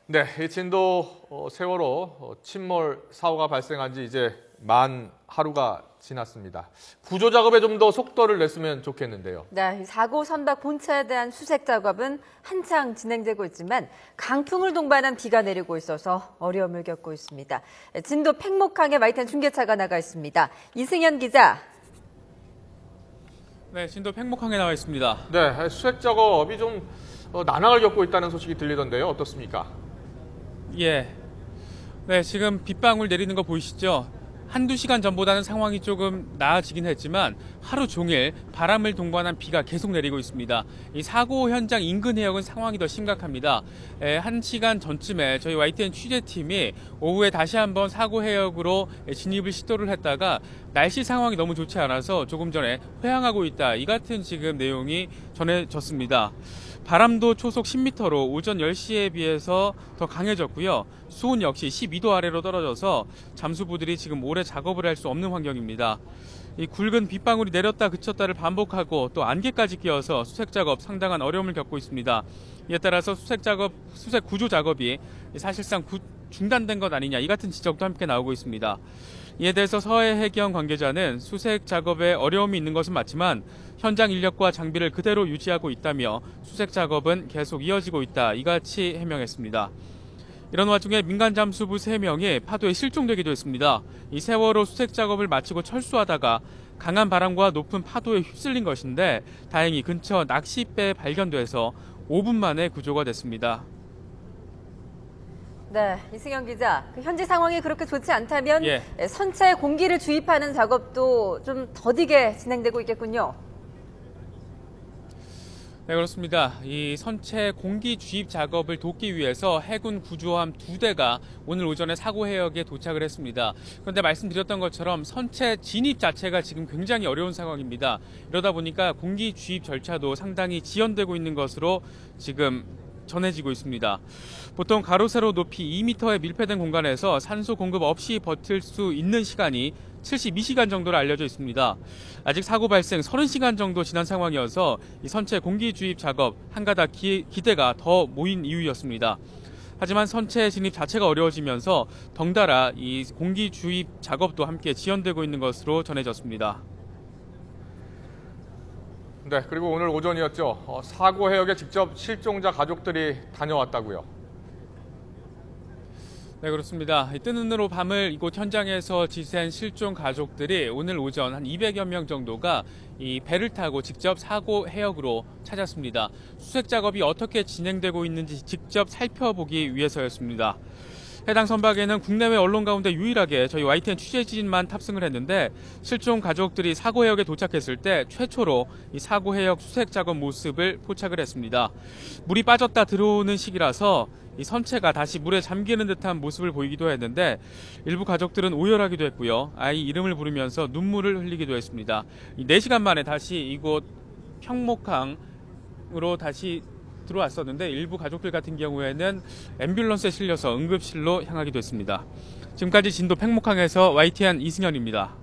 네, 이 진도 세월호 침몰 사고가 발생한 지 이제 만 하루가 지났습니다. 구조 작업에 좀 더 속도를 냈으면 좋겠는데요. 네, 사고 선박 본체에 대한 수색 작업은 한창 진행되고 있지만 강풍을 동반한 비가 내리고 있어서 어려움을 겪고 있습니다. 진도 팽목항에 YTN 중계차가 나가 있습니다. 이승현 기자. 네, 진도 팽목항에 나와 있습니다. 네, 수색 작업이 좀 난항을 겪고 있다는 소식이 들리던데요. 어떻습니까? 예. 네, 지금 빗방울 내리는 거 보이시죠? 한두 시간 전보다는 상황이 조금 나아지긴 했지만 하루 종일 바람을 동반한 비가 계속 내리고 있습니다. 이 사고 현장 인근 해역은 상황이 더 심각합니다. 1시간 전쯤에 저희 YTN 취재팀이 오후에 다시 한번 사고 해역으로 진입을 시도를 했다가 날씨 상황이 너무 좋지 않아서 조금 전에 회항하고 있다. 이 같은 지금 내용이 전해졌습니다. 바람도 초속 10m로 오전 10시에 비해서 더 강해졌고요. 수온 역시 12도 아래로 떨어져서 잠수부들이 지금 오래 작업을 할 수 없는 환경입니다. 이 굵은 빗방울이 내렸다 그쳤다를 반복하고 또 안개까지 끼어서 수색 작업 상당한 어려움을 겪고 있습니다. 이에 따라서 수색 구조 작업이 사실상 중단된 것 아니냐 이 같은 지적도 함께 나오고 있습니다. 이에 대해서 서해해경 관계자는 수색 작업에 어려움이 있는 것은 맞지만 현장 인력과 장비를 그대로 유지하고 있다며 수색 작업은 계속 이어지고 있다 이같이 해명했습니다. 이런 와중에 민간 잠수부 3명이 파도에 실종되기도 했습니다. 이 세월호 수색 작업을 마치고 철수하다가 강한 바람과 높은 파도에 휩쓸린 것인데 다행히 근처 낚싯배에 발견돼서 5분 만에 구조가 됐습니다. 네, 이승현 기자. 현지 상황이 그렇게 좋지 않다면 예. 선체에 공기를 주입하는 작업도 좀 더디게 진행되고 있겠군요. 네, 그렇습니다. 이 선체 공기 주입 작업을 돕기 위해서 해군 구조함 2대가 오늘 오전에 사고 해역에 도착을 했습니다. 그런데 말씀드렸던 것처럼 선체 진입 자체가 지금 굉장히 어려운 상황입니다. 이러다 보니까 공기 주입 절차도 상당히 지연되고 있는 것으로 지금 전해지고 있습니다. 보통 가로 세로 높이 2m의 밀폐된 공간에서 산소 공급 없이 버틸 수 있는 시간이 72시간 정도로 알려져 있습니다. 아직 사고 발생 30시간 정도 지난 상황이어서 이 선체 공기 주입 작업 한가닥 기대가 더 모인 이유였습니다. 하지만 선체 진입 자체가 어려워지면서 덩달아 이 공기 주입 작업도 함께 지연되고 있는 것으로 전해졌습니다. 네, 그리고 오늘 오전이었죠. 사고 해역에 직접 실종자 가족들이 다녀왔다고요. 네, 그렇습니다. 뜨는 눈으로 밤을 이곳 현장에서 지샌 실종 가족들이 오늘 오전 한 200여 명 정도가 이 배를 타고 직접 사고 해역으로 찾았습니다. 수색 작업이 어떻게 진행되고 있는지 직접 살펴보기 위해서였습니다. 해당 선박에는 국내외 언론 가운데 유일하게 저희 YTN 취재진만 탑승을 했는데 실종 가족들이 사고 해역에 도착했을 때 최초로 이 사고 해역 수색 작업 모습을 포착을 했습니다. 물이 빠졌다 들어오는 시기라서 이 선체가 다시 물에 잠기는 듯한 모습을 보이기도 했는데 일부 가족들은 오열하기도 했고요. 아이 이름을 부르면서 눈물을 흘리기도 했습니다. 4시간 만에 다시 이곳 평목항으로 다시 들어왔었는데 일부 가족들 같은 경우에는 앰뷸런스에 실려서 응급실로 향하기도 했습니다. 지금까지 진도 팽목항에서 YTN 이승현입니다.